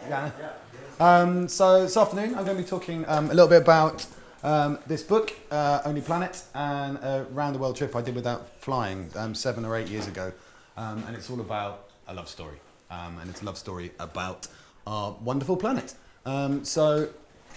Yeah. So this afternoon I'm going to be talking a little bit about this book, Only Planet, and a round the world trip I did without flying 7 or 8 years ago. And it's all about a love story. And it's a love story about our wonderful planet. So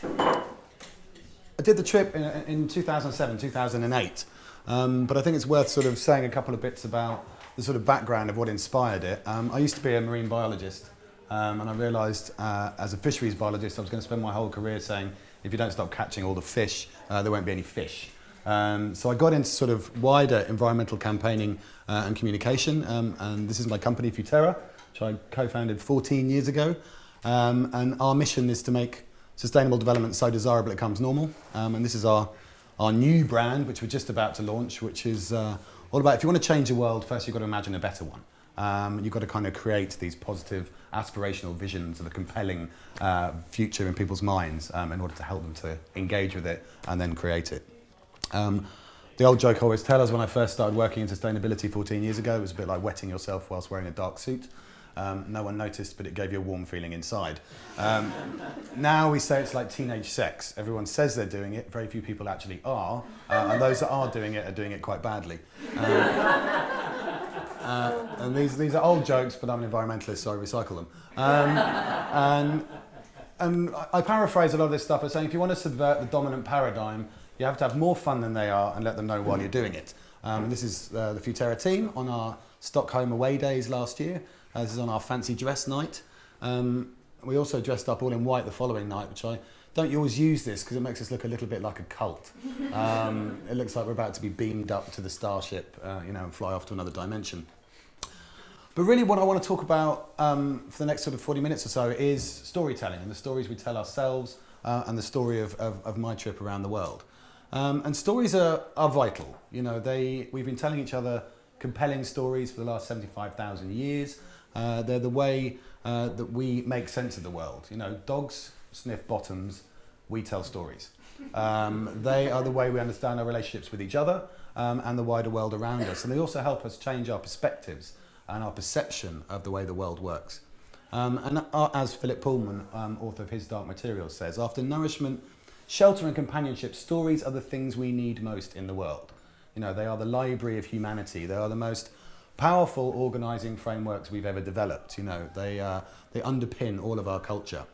I did the trip in 2007, 2008. But I think it's worth sort of saying a couple of bits about the sort of background of what inspired it. I used to be a marine biologist. And I realised as a fisheries biologist I was going to spend my whole career saying if you don't stop catching all the fish, there won't be any fish. So I got into sort of wider environmental campaigning and communication, and this is my company Futerra, which I co-founded 14 years ago. And our mission is to make sustainable development so desirable it becomes normal. And this is our new brand, which we're just about to launch, which is all about if you want to change the world, first you've got to imagine a better one. You've got to kind of create these positive, aspirational visions of a compelling future in people's minds in order to help them to engage with it and then create it. The old joke I always tell us when I first started working in sustainability 14 years ago, it was a bit like wetting yourself whilst wearing a dark suit. No one noticed, but it gave you a warm feeling inside. Now we say it's like teenage sex. Everyone says they're doing it, very few people actually are, and those that are doing it quite badly. And these are old jokes, but I'm an environmentalist, so I recycle them. And I paraphrase a lot of this stuff as saying if you want to subvert the dominant paradigm, you have to have more fun than they are and let them know while you're doing it. And this is the Futerra team on our Stockholm away days last year. This is on our fancy dress night. We also dressed up all in white the following night, which I don't always use this because it makes us look a little bit like a cult. It looks like we're about to be beamed up to the starship, and fly off to another dimension. But really what I want to talk about for the next sort of 40 minutes or so is storytelling and the stories we tell ourselves and the story of my trip around the world. And stories are vital. We've been telling each other compelling stories for the last 75,000 years. They're the way that we make sense of the world. Dogs sniff bottoms, we tell stories. They are the way we understand our relationships with each other and the wider world around us. And they also help us change our perspectives and our perception of the way the world works. And as Philip Pullman, author of his Dark Materials, says, after nourishment, shelter and companionship, stories are the things we need most in the world. They are the library of humanity. They are the most powerful organising frameworks we've ever developed. They underpin all of our culture.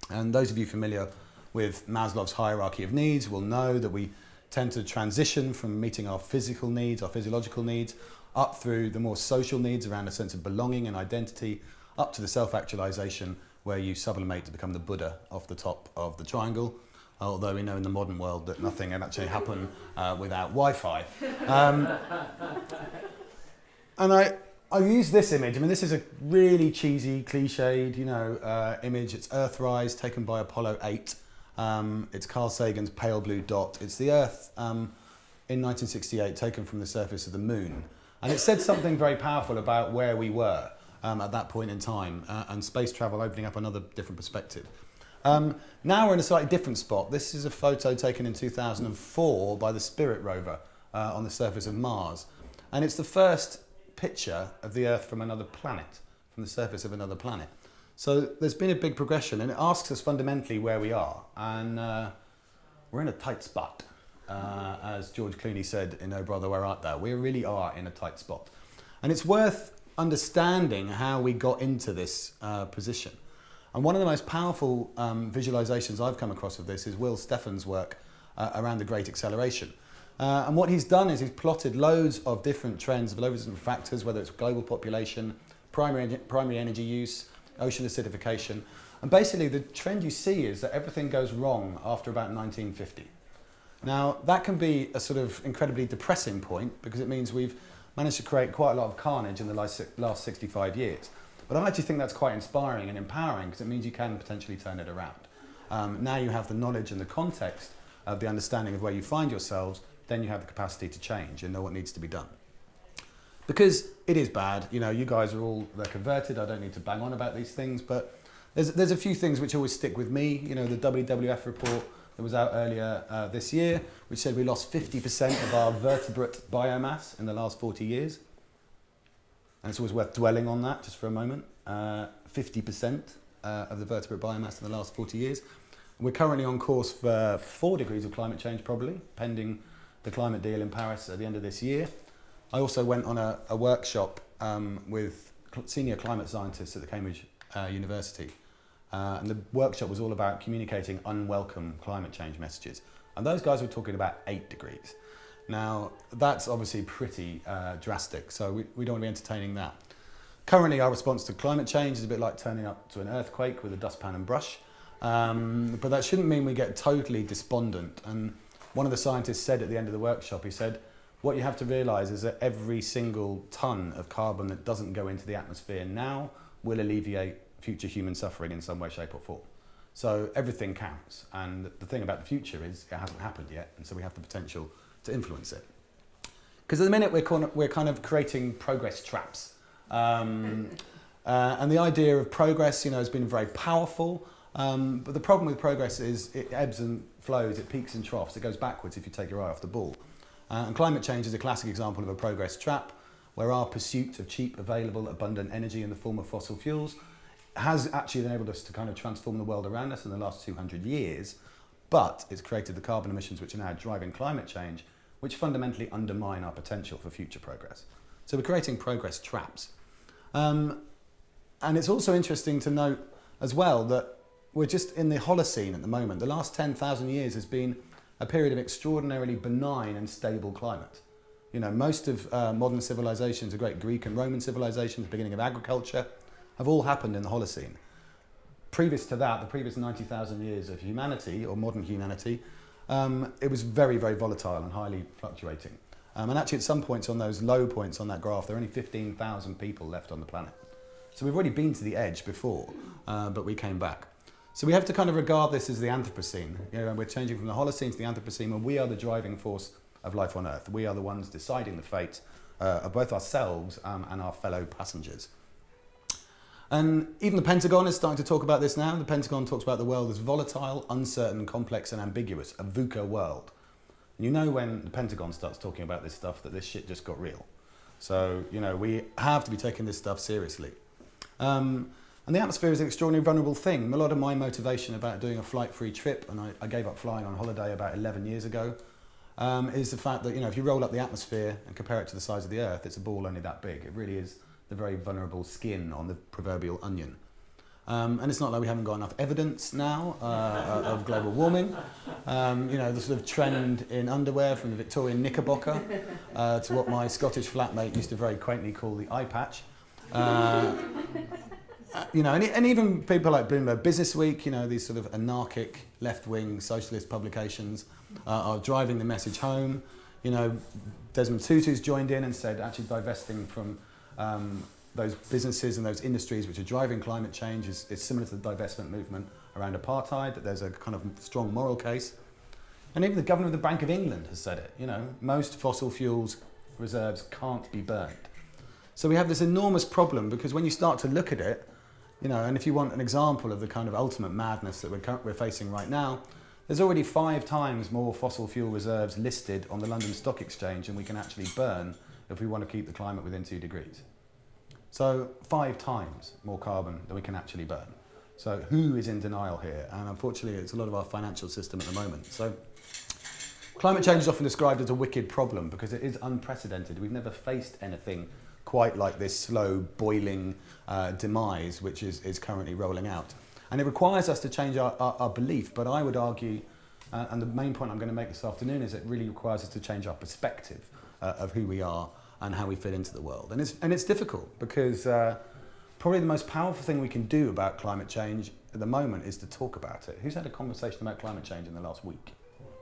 And those of you familiar with Maslow's hierarchy of needs will know that we tend to transition from meeting our physical needs, our physiological needs, up through the more social needs around a sense of belonging and identity, up to the self-actualization where you sublimate to become the Buddha off the top of the triangle, although we know in the modern world that nothing can actually happen without Wi-Fi. And I use this image. This is a really cheesy, cliched, image. It's Earthrise, taken by Apollo 8. It's Carl Sagan's pale blue dot. It's the Earth in 1968, taken from the surface of the moon. And it said something very powerful about where we were at that point in time, and space travel opening up another different perspective. Now we're in a slightly different spot. This is a photo taken in 2004 by the Spirit rover on the surface of Mars. And it's the first picture of the Earth from another planet, from the surface of another planet. So there's been a big progression, and it asks us fundamentally where we are. And we're in a tight spot. As George Clooney said in Oh Brother, Where Art Thou? We really are in a tight spot. And it's worth understanding how we got into this position. And one of the most powerful visualizations I've come across of this is Will Stephen's work around the Great Acceleration. And what he's done is he's plotted loads of different trends of loads of different factors, whether it's global population, primary energy use, ocean acidification. And basically the trend you see is that everything goes wrong after about 1950. Now, that can be a sort of incredibly depressing point because it means we've managed to create quite a lot of carnage in the last 65 years. But I actually think that's quite inspiring and empowering because it means you can potentially turn it around. Now you have the knowledge and the context of the understanding of where you find yourselves, then you have the capacity to change and know what needs to be done. Because it is bad, you guys are all converted, I don't need to bang on about these things, but there's a few things which always stick with me. The WWF report that was out earlier this year, which said we lost 50% of our vertebrate biomass in the last 40 years. And it's always worth dwelling on that just for a moment. 50%. of the vertebrate biomass in the last 40 years. We're currently on course for 4 degrees of climate change, probably, pending the climate deal in Paris at the end of this year. I also went on a workshop with senior climate scientists at the Cambridge University. And the workshop was all about communicating unwelcome climate change messages. And those guys were talking about 8 degrees. Now, that's obviously pretty drastic, so we don't want to be entertaining that. Currently, our response to climate change is a bit like turning up to an earthquake with a dustpan and brush. But that shouldn't mean we get totally despondent. And one of the scientists said at the end of the workshop, he said, what you have to realise is that every single tonne of carbon that doesn't go into the atmosphere now will alleviate future human suffering in some way, shape or form. So everything counts. And the thing about the future is it hasn't happened yet, and so we have the potential to influence it. Because at the minute we're kind of creating progress traps. And the idea of progress, has been very powerful. But the problem with progress is it ebbs and flows, it peaks and troughs, it goes backwards if you take your eye off the ball. And climate change is a classic example of a progress trap, where our pursuit of cheap, available, abundant energy in the form of fossil fuels has actually enabled us to kind of transform the world around us in the last 200 years, but it's created the carbon emissions which are now driving climate change, which fundamentally undermine our potential for future progress. So we're creating progress traps. And it's also interesting to note as well that we're just in the Holocene at the moment. The last 10,000 years has been a period of extraordinarily benign and stable climate. Most of modern civilizations, the great Greek and Roman civilizations, the beginning of agriculture, have all happened in the Holocene. Previous to that, the previous 90,000 years of humanity, or modern humanity, it was very, very volatile and highly fluctuating. And actually at some points on those low points on that graph, there are only 15,000 people left on the planet. So we've already been to the edge before, but we came back. So we have to kind of regard this as the Anthropocene. We're changing from the Holocene to the Anthropocene, and we are the driving force of life on Earth. We are the ones deciding the fate of both ourselves and our fellow passengers. And even the Pentagon is starting to talk about this now. The Pentagon talks about the world as volatile, uncertain, complex and ambiguous, a VUCA world. And when the Pentagon starts talking about this stuff that this shit just got real. So, we have to be taking this stuff seriously. And the atmosphere is an extraordinarily vulnerable thing. A lot of my motivation about doing a flight-free trip, and I gave up flying on holiday about 11 years ago, is the fact that, if you roll up the atmosphere and compare it to the size of the Earth, it's a ball only that big. It really is the very vulnerable skin on the proverbial onion. And it's not like we haven't got enough evidence now of global warming. The sort of trend in underwear from the Victorian knickerbocker to what my Scottish flatmate used to very quaintly call the eye patch. And even people like Bloomberg Businessweek, these sort of anarchic left-wing socialist publications are driving the message home. Desmond Tutu's joined in and said actually divesting from those businesses and those industries which are driving climate change is similar to the divestment movement around apartheid, that there's a kind of strong moral case. And even the governor of the Bank of England has said it, most fossil fuels reserves can't be burned. So we have this enormous problem because when you start to look at it, and if you want an example of the kind of ultimate madness that we're facing right now, there's already 5 times more fossil fuel reserves listed on the London Stock Exchange than we can actually burn if we want to keep the climate within 2 degrees. So 5 times more carbon than we can actually burn. So who is in denial here? And unfortunately, it's a lot of our financial system at the moment. So climate change is often described as a wicked problem because it is unprecedented. We've never faced anything quite like this slow boiling demise which is currently rolling out. And it requires us to change our belief, but I would argue, and the main point I'm going to make this afternoon is it really requires us to change our perspective of who we are and how we fit into the world. And it's difficult because probably the most powerful thing we can do about climate change at the moment is to talk about it. Who's had a conversation about climate change in the last week?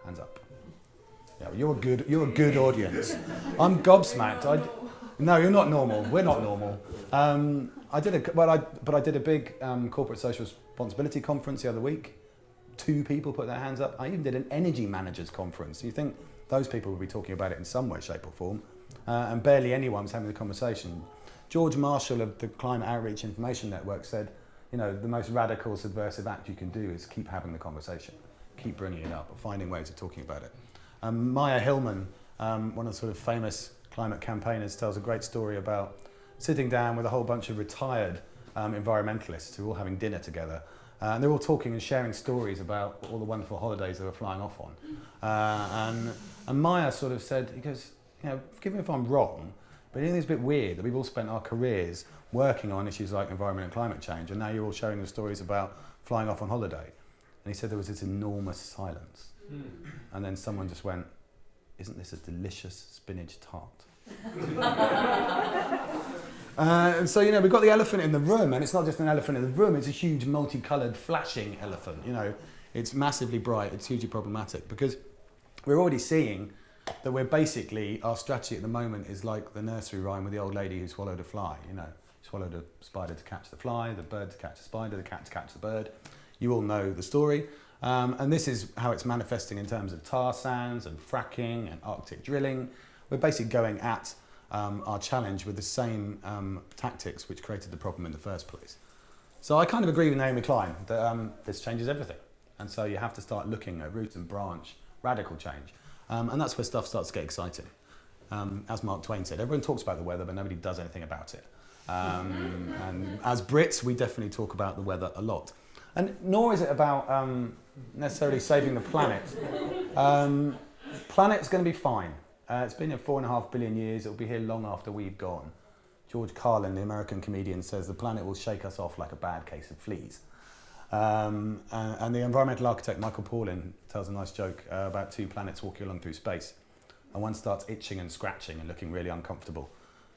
Hands up. Yeah, well, you're a good audience. I'm gobsmacked. No, you're not normal. We're not normal. I did a big corporate social responsibility conference the other week. 2 people put their hands up. I even did an energy managers conference. You think those people would be talking about it in some way, shape or form. And barely anyone was having the conversation. George Marshall of the Climate Outreach Information Network said, the most radical subversive act you can do is keep having the conversation, keep bringing it up, or finding ways of talking about it. Maya Hillman, one of the sort of famous climate campaigners, tells a great story about sitting down with a whole bunch of retired environmentalists who were all having dinner together. And they're all talking and sharing stories about all the wonderful holidays they were flying off on. And Maya sort of said, he goes, forgive me if I'm wrong, but I think it's a bit weird that we've all spent our careers working on issues like environment and climate change, and now you're all sharing the stories about flying off on holiday. And he said there was this enormous silence. And then someone just went, isn't this a delicious spinach tart? And so, we've got the elephant in the room, and it's not just an elephant in the room, it's a huge multicoloured flashing elephant. It's massively bright, it's hugely problematic, because we're already seeing that our strategy at the moment is like the nursery rhyme with the old lady who swallowed a fly. Swallowed a spider to catch the fly, the bird to catch the spider, the cat to catch the bird. You all know the story. And this is how it's manifesting in terms of tar sands and fracking and Arctic drilling. We're basically going at our challenge with the same tactics which created the problem in the first place. So I kind of agree with Naomi Klein that this changes everything. And so you have to start looking at root and branch, radical change. And that's where stuff starts to get exciting. As Mark Twain said, everyone talks about the weather, but nobody does anything about it. And as Brits, we definitely talk about the weather a lot. And nor is it about necessarily saving the planet. Planet's going to be fine. It's been here 4.5 billion years. It'll be here long after we've gone. George Carlin, the American comedian, says the planet will shake us off like a bad case of fleas. And the environmental architect Michael Paulin tells a nice joke about two planets walking along through space. And one starts itching and scratching and looking really uncomfortable.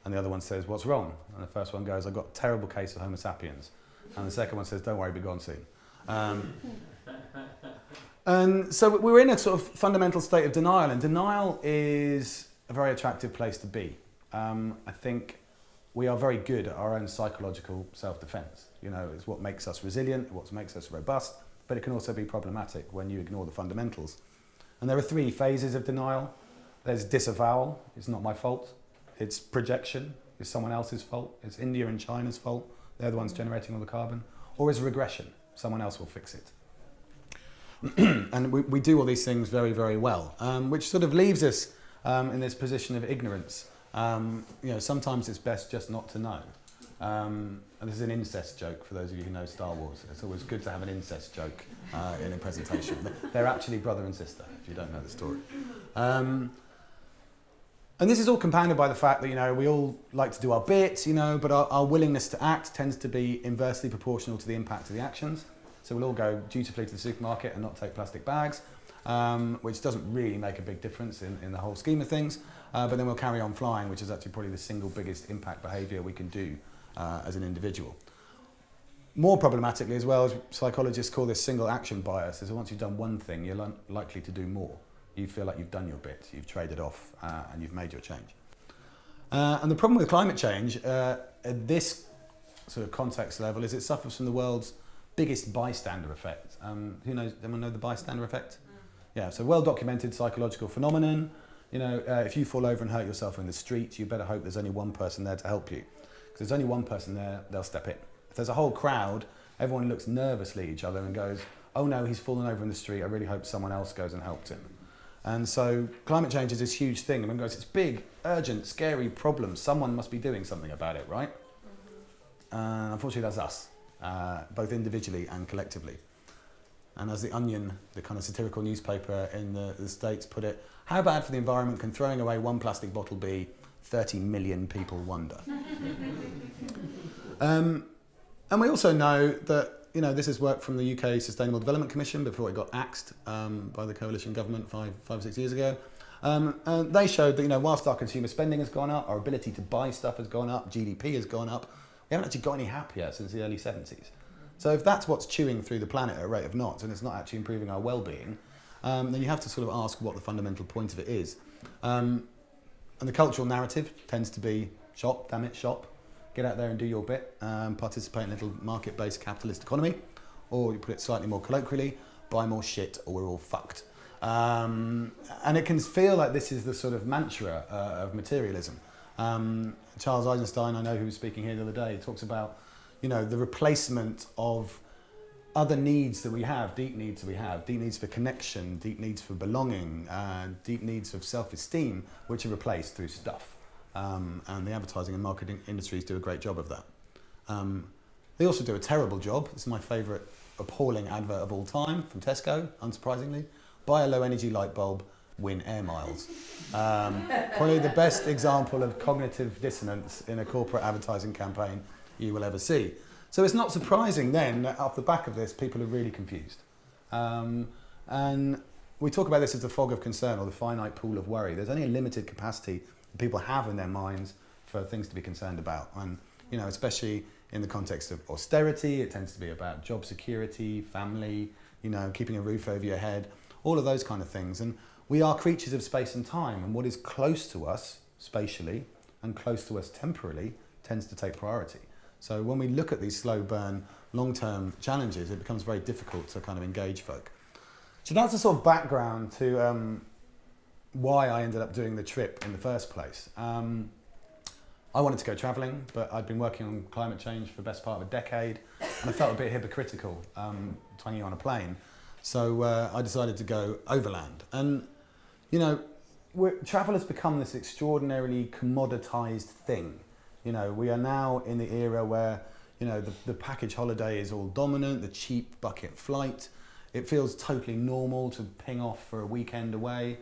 And the other one says, what's wrong? And the first one goes, I've got a terrible case of Homo sapiens. And the second one says, don't worry, be gone soon. And so we're in a sort of fundamental state of denial, and denial is a very attractive place to be. I think we are very good at our own psychological self-defense. It's what makes us resilient, what makes us robust, but it can also be problematic when you ignore the fundamentals. And there are 3 phases of denial. There's disavowal, it's not my fault. It's projection, it's someone else's fault. It's India and China's fault. They're the ones generating all the carbon. Or is regression, someone else will fix it. And we do all these things very, very well, which sort of leaves us in this position of ignorance. Sometimes it's best just not to know. And this is an incest joke for those of you who know Star Wars. It's always good to have an incest joke in a presentation. They're actually brother and sister, if you don't know the story. And this is all compounded by the fact that, we all like to do our bit, but our willingness to act tends to be inversely proportional to the impact of the actions. So we'll all go dutifully to the supermarket and not take plastic bags, which doesn't really make a big difference in the whole scheme of things. But then we'll carry on flying, which is actually probably the single biggest impact behaviour we can do as an individual. More problematically as well, as psychologists call this single action bias, is that once you've done one thing, you're likely to do more. You feel like you've done your bit, you've traded off, and you've made your change. And the problem with climate change at this sort of context level is it suffers from the world's biggest bystander effect. Anyone know the bystander effect? Yeah, so well-documented psychological phenomenon. If you fall over and hurt yourself in the street, you better hope there's only one person there to help you. Because there's only one person there, they'll step in. If there's a whole crowd, everyone looks nervously at each other and goes, oh no, he's fallen over in the street, I really hope someone else goes and helps him. And so climate change is this huge thing. Everyone goes, it's big, urgent, scary problem. Someone must be doing something about it, right? Unfortunately, that's us, both individually and collectively. And as The Onion, the kind of satirical newspaper in the States, put it, how bad for the environment can throwing away one plastic bottle be? 30 million people wonder. And we also know that this is work from the UK Sustainable Development Commission before it got axed by the coalition government five or 6 years ago. And they showed that, whilst our consumer spending has gone up, our ability to buy stuff has gone up, GDP has gone up, we haven't actually got any happier since the early 70s. So if that's what's chewing through the planet at a rate of knots and it's not actually improving our well-being, then you have to sort of ask what the fundamental point of it is. And the cultural narrative tends to be shop, damn it, shop. Get out there and do your bit, participate in a little market-based capitalist economy, or you put it slightly more colloquially, buy more shit or we're all fucked. And it can feel like this is the sort of mantra of materialism. Charles Eisenstein, I know, who was speaking here the other day, talks about, the replacement of other needs that we have, deep needs for connection, deep needs for belonging, deep needs of self-esteem, which are replaced through stuff. And the advertising and marketing industries do a great job of that. They also do a terrible job. This is my favourite appalling advert of all time from Tesco, unsurprisingly. Buy a low energy light bulb, win air miles. Probably the best example of cognitive dissonance in a corporate advertising campaign you will ever see. So it's not surprising then that off the back of this, people are really confused. And we talk about this as the fog of concern or the finite pool of worry. There's only a limited capacity that people have in their minds for things to be concerned about. And, especially in the context of austerity, it tends to be about job security, family, keeping a roof over your head, all of those kind of things. And we are creatures of space and time, and what is close to us spatially and close to us temporally tends to take priority. So when we look at these slow burn, long-term challenges, it becomes very difficult to kind of engage folk. So that's the sort of background to why I ended up doing the trip in the first place. I wanted to go travelling, but I'd been working on climate change for the best part of a decade, and I felt a bit hypocritical twanging on a plane. So I decided to go overland. And, travel has become this extraordinarily commoditised thing. We are now in the era where, the package holiday is all dominant, the cheap bucket flight. It feels totally normal to ping off for a weekend away.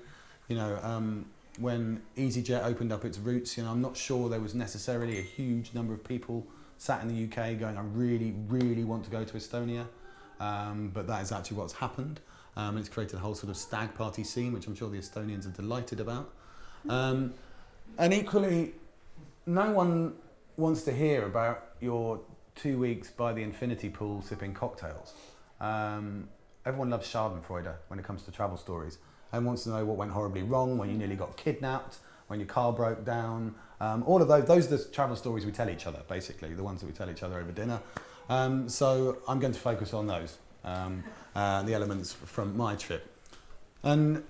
When EasyJet opened up its routes, I'm not sure there was necessarily a huge number of people sat in the UK going, I really, really want to go to Estonia. But that is actually what's happened. And it's created a whole sort of stag party scene, which I'm sure the Estonians are delighted about. And equally, no one wants to hear about your 2 weeks by the infinity pool sipping cocktails. Everyone loves Schadenfreude when it comes to travel stories. Everyone wants to know what went horribly wrong, when you nearly got kidnapped, when your car broke down. All of those are the travel stories we tell each other, basically, the ones that we tell each other over dinner. So I'm going to focus on those, the elements from my trip. And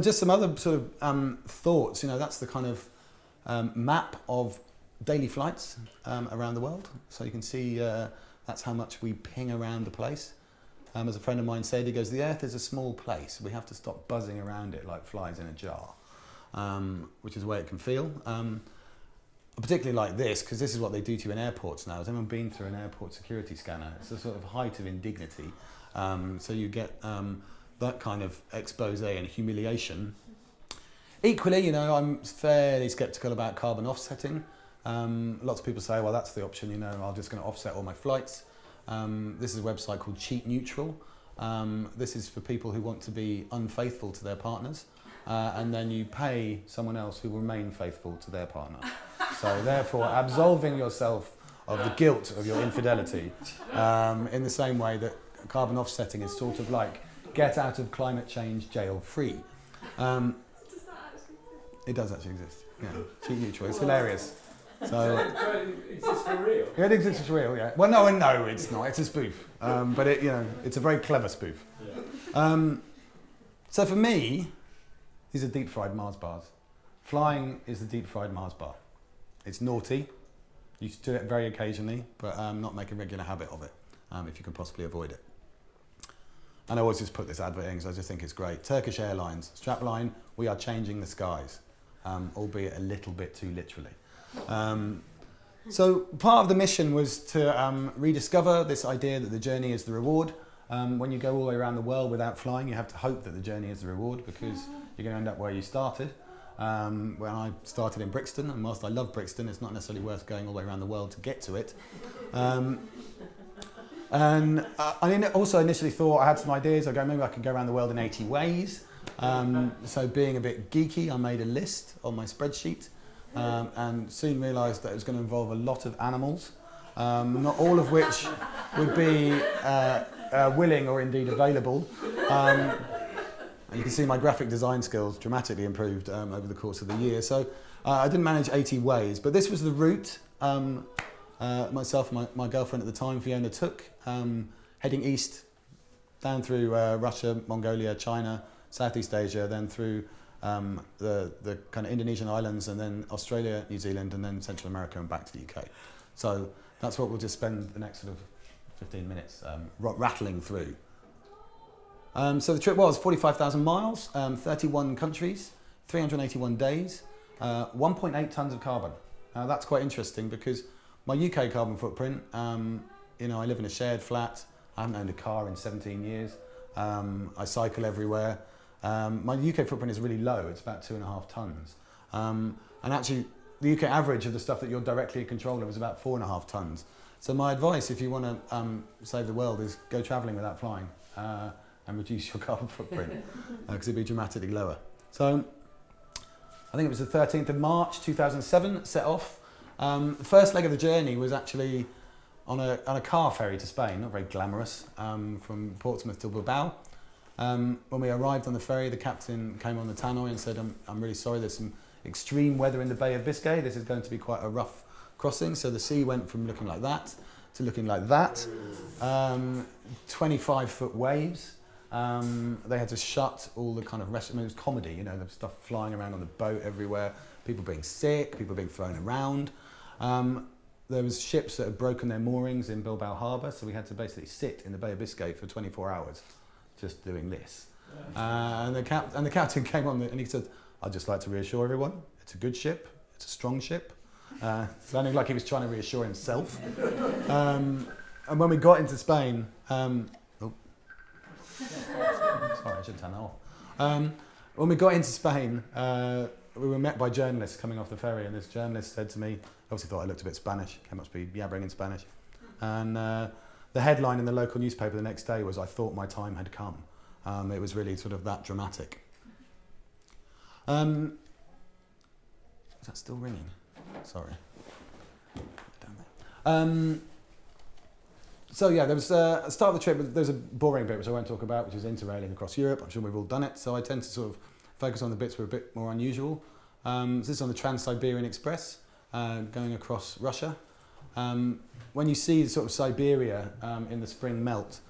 just some other sort of thoughts, that's the kind of map of daily flights around the world. So you can see that's how much we ping around the place. As a friend of mine said, he goes, the Earth is a small place. We have to stop buzzing around it like flies in a jar, which is the way it can feel. Particularly like this, because this is what they do to you in airports now. Has anyone been through an airport security scanner? It's a sort of height of indignity. So you get that kind of expose and humiliation. Equally, I'm fairly sceptical about carbon offsetting. Lots of people say, well, that's the option, I'm just going to offset all my flights. This is a website called Cheat Neutral. This is for people who want to be unfaithful to their partners, and then you pay someone else who will remain faithful to their partner. So therefore, absolving yourself of the guilt of your infidelity in the same way that carbon offsetting is sort of like get out of climate change jail free. Does that actually exist? It does actually exist. Yeah, Cheat Neutral. It's hilarious. So Is this for real? it exists for real, yeah. Well, no, it's not. It's a spoof, but it's a very clever spoof. Yeah. So for me, these are deep fried Mars bars. Flying is the deep fried Mars bar. It's naughty. You should do it very occasionally, but not make a regular habit of it if you can possibly avoid it. And I always just put this advert in because I just think it's great. Turkish Airlines, strapline, we are changing the skies, albeit a little bit too literally. So part of the mission was to rediscover this idea that the journey is the reward. When you go all the way around the world without flying, you have to hope that the journey is the reward because you're going to end up where you started. When I started in Brixton, and whilst I love Brixton, it's not necessarily worth going all the way around the world to get to it. And I also initially thought I had some ideas. Maybe I could go around the world in 80 ways. So being a bit geeky, I made a list on my spreadsheet. And soon realised that it was going to involve a lot of animals, not all of which would be willing or indeed available. And you can see my graphic design skills dramatically improved over the course of the year. So I didn't manage 80 ways, but this was the route myself and my girlfriend at the time, Fiona, took, heading east, down through Russia, Mongolia, China, Southeast Asia, then through the kind of Indonesian islands, and then Australia, New Zealand, and then Central America and back to the UK. So that's what we'll just spend the next sort of 15 minutes rattling through. So the trip was 45,000 miles, 31 countries, 381 days, 1.8 tonnes of carbon. Now that's quite interesting because my UK carbon footprint You know, I live in a shared flat. I haven't owned a car in 17 years. I cycle everywhere. My UK footprint is really low. It's about 2.5 tons. And actually, the UK average of the stuff that you're directly in control of is about 4.5 tons. So my advice, if you want to save the world, is go travelling without flying and reduce your carbon footprint because it'd be dramatically lower. So I think it was the 13th of March 2007, set off. The first leg of the journey was actually on a car ferry to Spain, not very glamorous, from Portsmouth to Bilbao. When we arrived on the ferry, the captain came on the tannoy and said, I'm really sorry, there's some extreme weather in the Bay of Biscay. This is going to be quite a rough crossing. So the sea went from looking like that to looking like that. 25-foot waves. They had to shut all the kind of restaurants. I mean, it was comedy, you know, there was stuff flying around on the boat everywhere, people being sick, people being thrown around. There was ships that had broken their moorings in Bilbao Harbour, so we had to basically sit in the Bay of Biscay for 24 hours just doing this. And the captain came on and he said, I'd just like to reassure everyone, it's a good ship, it's a strong ship. Sounding like he was trying to reassure himself. And when we got into Spain, sorry, I should turn that off. When we got into Spain, we were met by journalists coming off the ferry, and this journalist said to me, obviously thought I looked a bit Spanish, came up to be yabbering in Spanish, and the headline in the local newspaper the next day was, I thought my time had come. It was really sort of that dramatic. Is that still ringing? Sorry. So yeah, there was at the start of the trip, there's a boring bit which I won't talk about, which is interrailing across Europe. I'm sure we've all done it, so I tend to sort of focus on the bits that are a bit more unusual. This is on the Trans-Siberian Express, going across Russia. When you see sort of Siberia in the spring melt,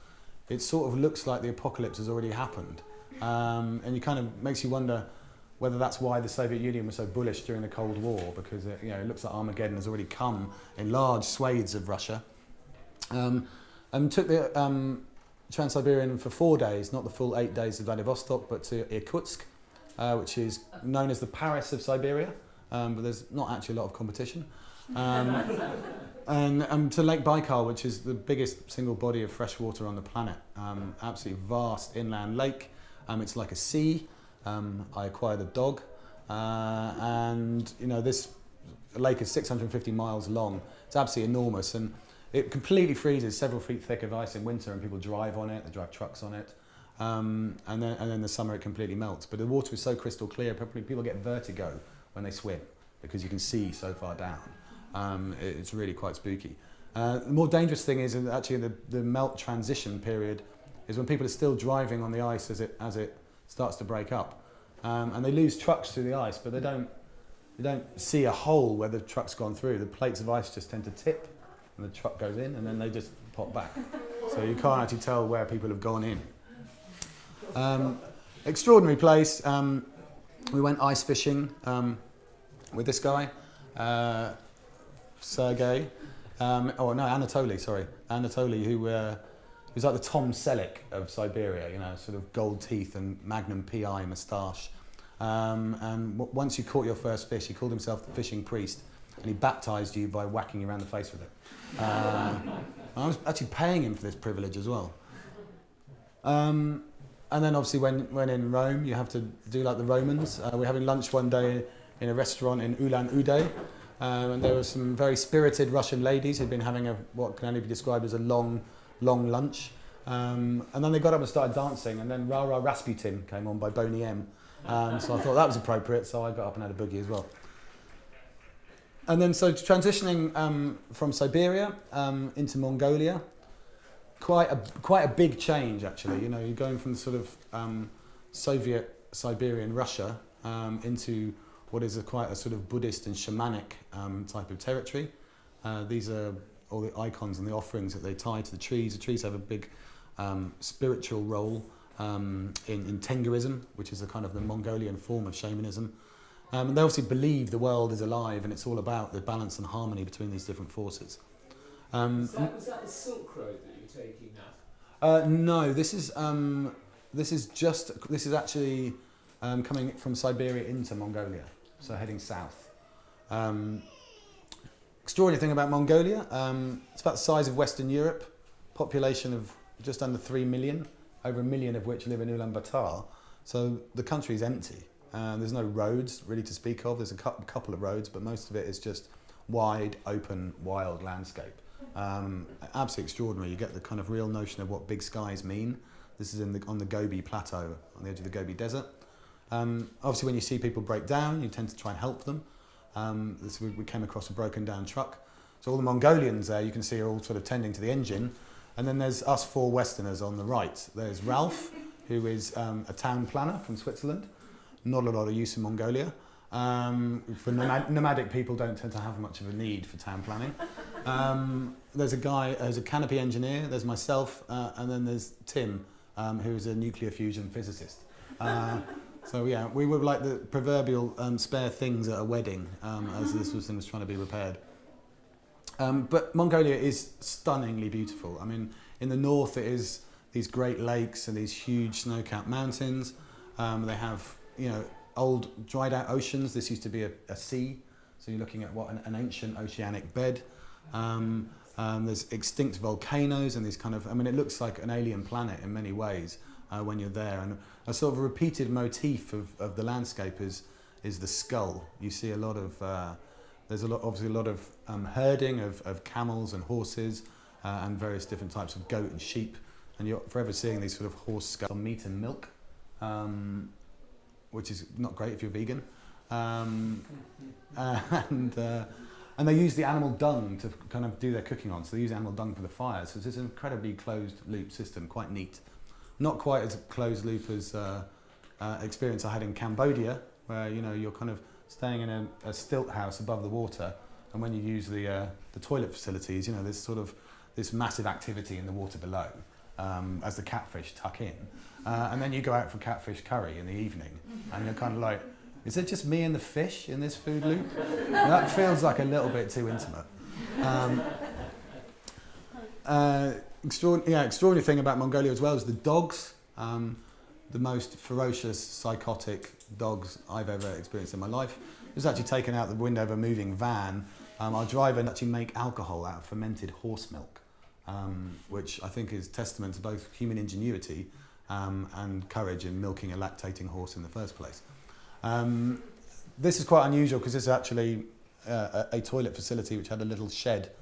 it sort of looks like the apocalypse has already happened. And it kind of makes you wonder whether that's why the Soviet Union was so bullish during the Cold War, because it looks like Armageddon has already come in large swathes of Russia. And took the Trans-Siberian for 4 days, not the full 8 days of Vladivostok, but to Irkutsk, which is known as the Paris of Siberia, but there's not actually a lot of competition. And to Lake Baikal, which is the biggest single body of fresh water on the planet. Absolutely vast inland lake. It's like a sea. I acquired a dog, and this lake is 650 miles long. It's absolutely enormous, and it completely freezes, several feet thick of ice in winter, and people drive on it. They drive trucks on it, and then in the summer it completely melts. But the water is so crystal clear, probably people get vertigo when they swim because you can see so far down. It's really quite spooky. The more dangerous thing is actually the melt transition period is when people are still driving on the ice as it starts to break up, and they lose trucks through the ice, but they don't see a hole where the truck's gone through. The plates of ice just tend to tip, and the truck goes in, and then they just pop back. So you can't actually tell where people have gone in. Extraordinary place. We went ice fishing with this guy, Sergei. Anatoly, who's like the Tom Selleck of Siberia, sort of gold teeth and Magnum PI moustache. And once you caught your first fish, he called himself the fishing priest, and he baptised you by whacking you around the face with it. I was actually paying him for this privilege as well. And then obviously when in Rome, you have to do like the Romans. We're having lunch one day in a restaurant in Ulan-Ude, and there were some very spirited Russian ladies who'd been having what can only be described as a long lunch. And then they got up and started dancing, and then Ra Ra Rasputin came on by Boney M. So I thought that was appropriate, so I got up and had a boogie as well. And then so transitioning from Siberia into Mongolia, quite a big change actually. You're going from the sort of Soviet Siberian Russia into what is quite a sort of Buddhist and shamanic type of territory. These are all the icons and the offerings that they tie to the trees. The trees have a big spiritual role in Tengerism, which is a kind of the Mongolian form of shamanism. And they obviously believe the world is alive, and it's all about the balance and harmony between these different forces. Was that the Silk Road that you're taking now? No, this is actually coming from Siberia into Mongolia, so heading south. Extraordinary thing about Mongolia, it's about the size of Western Europe, population of just under 3 million, over 1 million of which live in Ulaanbaatar. So the country is empty. There's no roads really to speak of. There's a couple of roads, but most of it is just wide, open, wild landscape. Absolutely extraordinary. You get the kind of real notion of what big skies mean. This is on the Gobi Plateau, on the edge of the Gobi Desert. Obviously, when you see people break down, you tend to try and help them. We came across a broken down truck. So all the Mongolians there, you can see, are all sort of tending to the engine. And then there's us 4 Westerners on the right. There's Ralph, who is a town planner from Switzerland. Not a lot of use in Mongolia. For nomadic people don't tend to have much of a need for town planning. There's a guy who's a canopy engineer, there's myself, and then there's Tim, who's a nuclear fusion physicist. So yeah, we were like the proverbial spare things at a wedding as this thing was trying to be repaired. But Mongolia is stunningly beautiful. I mean, in the north it is these great lakes and these huge snow-capped mountains. They have, old dried out oceans. This used to be a sea, so you're looking at an ancient oceanic bed. There's extinct volcanoes and these it looks like an alien planet in many ways when you're there. And a sort of repeated motif of the landscape is the skull. You see a lot of, obviously a lot of herding of camels and horses and various different types of goat and sheep. And you're forever seeing these sort of horse skulls on meat and milk, which is not great if you're vegan. And they use the animal dung to kind of do their cooking on. So they use animal dung for the fires. So it's this incredibly closed loop system, quite neat. Not quite as closed loop as experience I had in Cambodia, where you're kind of staying in a stilt house above the water, and when you use the toilet facilities, there's sort of this massive activity in the water below as the catfish tuck in, and then you go out for catfish curry in the evening, and you're kind of like, is it just me and the fish in this food loop? That feels like a little bit too intimate. Extraordinary thing about Mongolia as well is the dogs. The most ferocious, psychotic dogs I've ever experienced in my life. It was actually taken out the window of a moving van. Our driver actually make alcohol out of fermented horse milk, which I think is testament to both human ingenuity and courage in milking a lactating horse in the first place. This is quite unusual because this is actually a toilet facility which had a little shed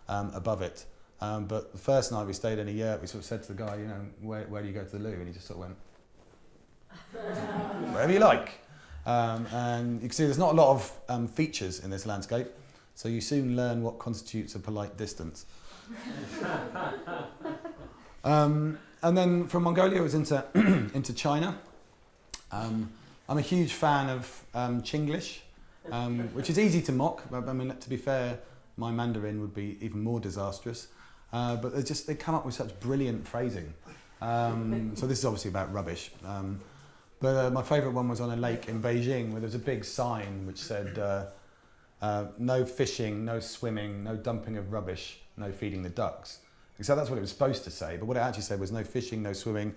above it. But the first night we stayed in a yurt, we sort of said to the guy, where do you go to the loo? And he just sort of went, wherever you like. And you can see there's not a lot of features in this landscape, so you soon learn what constitutes a polite distance. And then from Mongolia it was into China. I'm a huge fan of Chinglish, which is easy to mock. I mean, to be fair, my Mandarin would be even more disastrous. But they come up with such brilliant phrasing. So this is obviously about rubbish. But my favourite one was on a lake in Beijing where there was a big sign which said, no fishing, no swimming, no dumping of rubbish, no feeding the ducks. So that's what it was supposed to say, but what it actually said was no fishing, no swimming,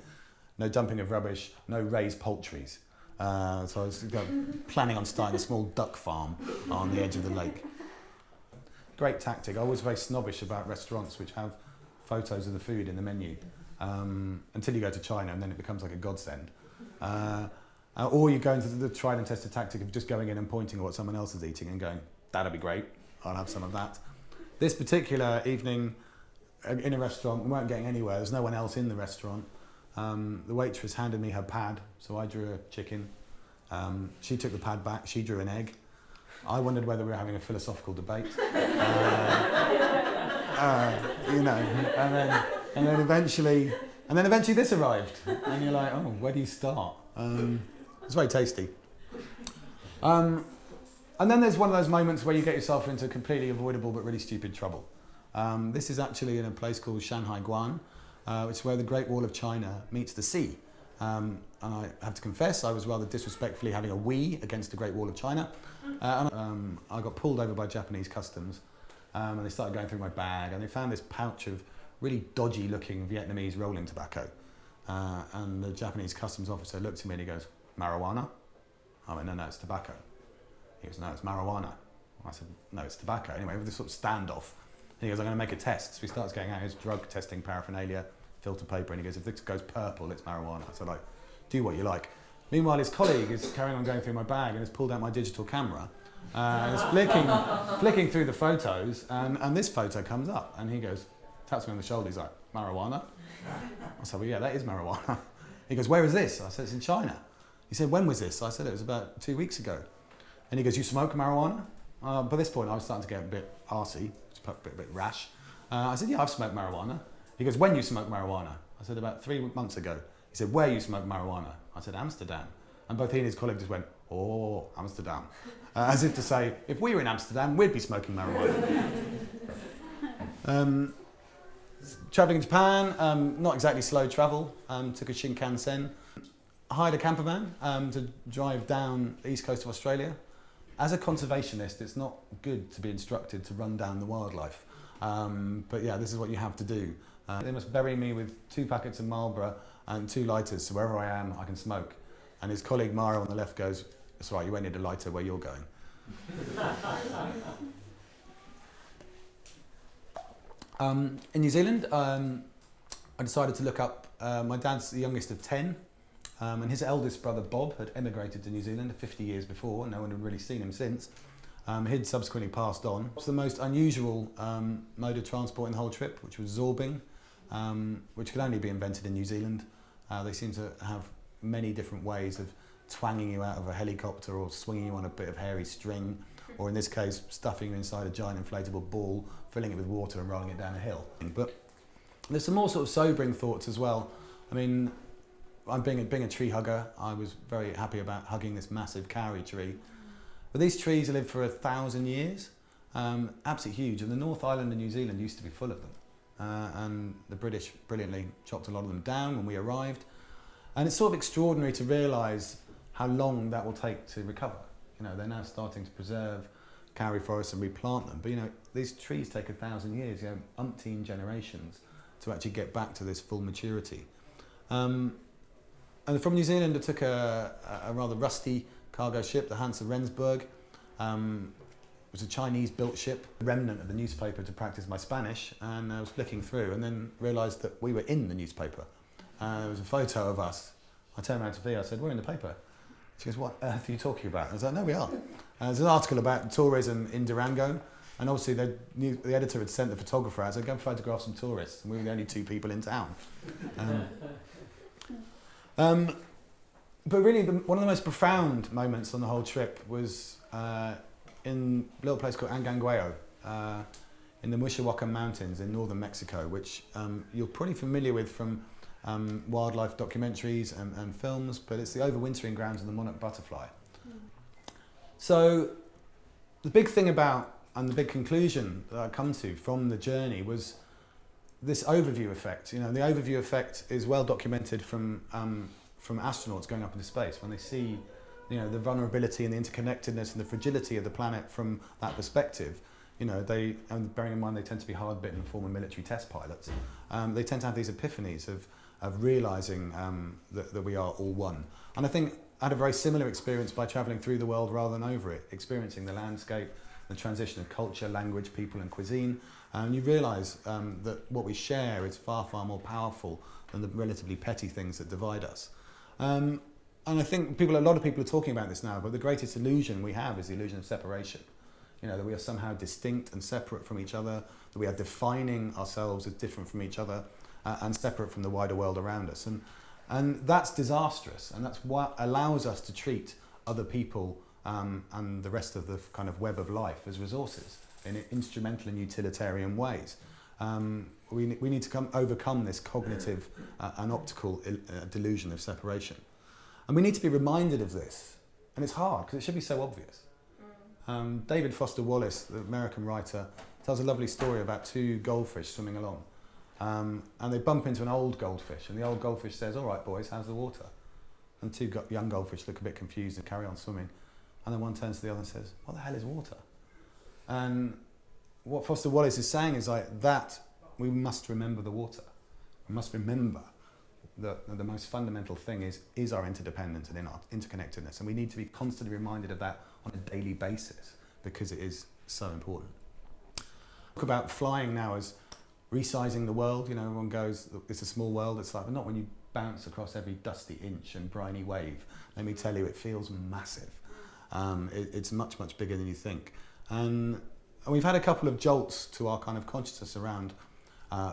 no dumping of rubbish, no raised poultries. So I was planning on starting a small duck farm on the edge of the lake. Great tactic. I was very snobbish about restaurants which have photos of the food in the menu until you go to China, and then it becomes like a godsend. Or you go into the tried and tested tactic of just going in and pointing at what someone else is eating and going, that'll be great, I'll have some of that. This particular evening in a restaurant, we weren't getting anywhere, there's no one else in the restaurant. The waitress handed me her pad, so I drew a chicken. She took the pad back, she drew an egg. I wondered whether we were having a philosophical debate. And then eventually this arrived, and you're like, oh, where do you start? It's very tasty. And then there's one of those moments where you get yourself into completely avoidable but really stupid trouble. This is actually in a place called Shanghai Guan, which is where the Great Wall of China meets the sea. And I have to confess, I was rather disrespectfully having a wee against the Great Wall of China. I got pulled over by Japanese customs, and they started going through my bag, and they found this pouch of really dodgy looking Vietnamese rolling tobacco. And the Japanese customs officer looked at me and he goes, marijuana? I went, no, it's tobacco. He goes, no, it's marijuana. I I said, no, it's tobacco. Anyway, with this sort of standoff. And he goes, I'm going to make a test. So he starts getting out his drug testing paraphernalia, filter paper, and he goes, if this goes purple, it's marijuana. I said, like, do what you like. Meanwhile, his colleague is carrying on going through my bag and has pulled out my digital camera and is flicking through the photos, and this photo comes up, and he goes, taps me on the shoulder, he's like, marijuana? I said, well, yeah, that is marijuana. He goes, where is this? I said, it's in China. He said, when was this? I said, it was about 2 weeks ago. And he goes, you smoke marijuana? By this point, I was starting to get a bit arsey, a bit rash. I said, yeah, I've smoked marijuana. He goes, when you smoke marijuana? I said, about 3 months ago. He said, where you smoke marijuana? I said, Amsterdam. And both he and his colleague just went, oh, Amsterdam. As if to say, if we were in Amsterdam, we'd be smoking marijuana. Travelling in Japan, not exactly slow travel. Took a Shinkansen. Hired a camper van to drive down the east coast of Australia. As a conservationist, it's not good to be instructed to run down the wildlife. But yeah, this is what you have to do. They must bury me with 2 packets of Marlboro and 2 lighters, so wherever I am, I can smoke. And his colleague Mara on the left goes, that's right, you won't need a lighter where you're going. In New Zealand, I decided to look up, my dad's the youngest of 10, and his eldest brother Bob had emigrated to New Zealand 50 years before. No one had really seen him since. He'd subsequently passed on. It was the most unusual mode of transport in the whole trip, which was zorbing, which could only be invented in New Zealand. They seem to have many different ways of twanging you out of a helicopter or swinging you on a bit of hairy string, or in this case, stuffing you inside a giant inflatable ball, filling it with water and rolling it down a hill. But there's some more sort of sobering thoughts as well. I mean, being a tree hugger, I was very happy about hugging this massive kauri tree. But these trees live for 1,000 years, absolutely huge. And the North Island of New Zealand used to be full of them. And the British brilliantly chopped a lot of them down when we arrived. And it's sort of extraordinary to realise how long that will take to recover. You know, they're now starting to preserve kauri forests and replant them. But you know, these trees take 1,000 years, you know, umpteen generations to actually get back to this full maturity. And from New Zealand, I took a rather rusty cargo ship, the Hansa Rendsburg. It was a Chinese-built ship, a remnant of the newspaper to practice my Spanish, and I was flicking through and then realised that we were in the newspaper. There was a photo of us. I turned around to Via, I said, we're in the paper. She goes, what earth are you talking about? I was like, no, we are. There's an article about tourism in Durango, and obviously the editor had sent the photographer out, so go and photograph some tourists, and we were the only 2 people in town. But really, one of the most profound moments on the whole trip was in a little place called Angangueo, in the Mushawaka Mountains in northern Mexico, which you're probably familiar with from wildlife documentaries and films, but it's the overwintering grounds of the monarch butterfly. So the big thing about, and the big conclusion that I come to from the journey was this overview effect. You know, the overview effect is well documented from astronauts going up into space. When they see, you know, the vulnerability and the interconnectedness and the fragility of the planet from that perspective, you know, and bearing in mind they tend to be hard-bitten former military test pilots, they tend to have these epiphanies of realising that we are all one. And I think I had a very similar experience by travelling through the world rather than over it, experiencing the landscape, the transition of culture, language, people and cuisine. And you realise that what we share is far, far more powerful than the relatively petty things that divide us. And I think a lot of people are talking about this now, but the greatest illusion we have is the illusion of separation. You know, that we are somehow distinct and separate from each other, that we are defining ourselves as different from each other and separate from the wider world around us. And that's disastrous, and that's what allows us to treat other people and the rest of the kind of web of life as resources in instrumental and utilitarian ways. We need to overcome this cognitive and optical delusion of separation. And we need to be reminded of this. And it's hard, because it should be so obvious. David Foster Wallace, the American writer, tells a lovely story about 2 goldfish swimming along. And they bump into an old goldfish, and the old goldfish says, all right, boys, how's the water? And 2 young goldfish look a bit confused and carry on swimming. And then one turns to the other and says, what the hell is water? And what Foster Wallace is saying is like that we must remember the water. We must remember that the most fundamental thing is our interdependence and in our interconnectedness. And we need to be constantly reminded of that on a daily basis, because it is so important. Talk about flying now as resizing the world. You know, everyone goes, it's a small world. It's like, but not when you bounce across every dusty inch and briny wave. Let me tell you, it feels massive. It's much, much bigger than you think. And we've had a couple of jolts to our kind of consciousness around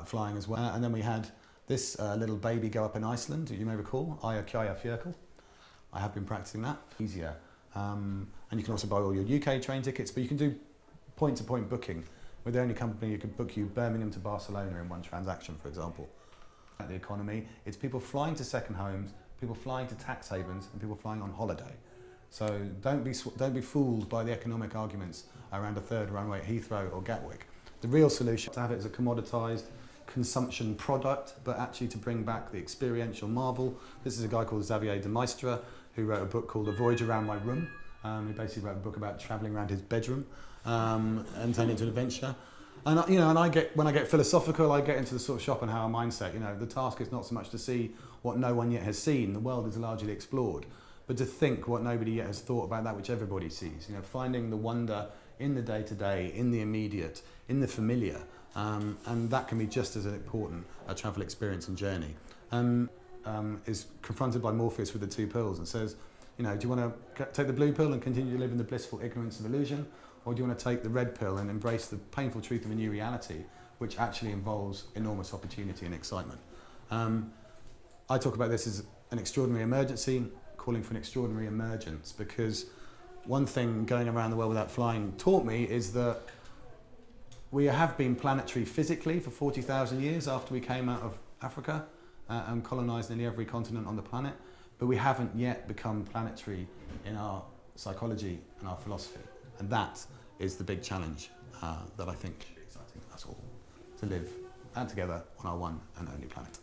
flying as well. And then we had this little baby go up in Iceland, you may recall, Aya Kjaya Fjörkal. I have been practicing that. Easier. And you can also buy all your UK train tickets, but you can do point-to-point booking. We're the only company who can book you Birmingham to Barcelona in one transaction, for example. At the economy, it's people flying to second homes, people flying to tax havens, and people flying on holiday. So don't be fooled by the economic arguments around a third runway at Heathrow or Gatwick. The real solution is to have it as a commoditised consumption product, but actually to bring back the experiential marvel. This is a guy called Xavier de Maistre, who wrote a book called A Voyage Around My Room. He basically wrote a book about travelling around his bedroom and turning it into an adventure. And when I get philosophical, I get into the sort of Schopenhauer mindset. You know, the task is not so much to see what no one yet has seen. The world is largely explored, but to think what nobody yet has thought about that which everybody sees. You know, finding the wonder in the day-to-day, in the immediate, in the familiar, and that can be just as important a travel experience and journey. Is confronted by Morpheus with the two pills and says, you know, do you want to take the blue pill and continue to live in the blissful ignorance of illusion, or do you want to take the red pill and embrace the painful truth of a new reality, which actually involves enormous opportunity and excitement? I talk about this as an extraordinary emergency, calling for an extraordinary emergence, because one thing going around the world without flying taught me is that we have been planetary physically for 40,000 years after we came out of Africa and colonised nearly every continent on the planet, but we haven't yet become planetary in our psychology and our philosophy. And that is the big challenge that I think should be exciting us all, to live together on our one and only planet.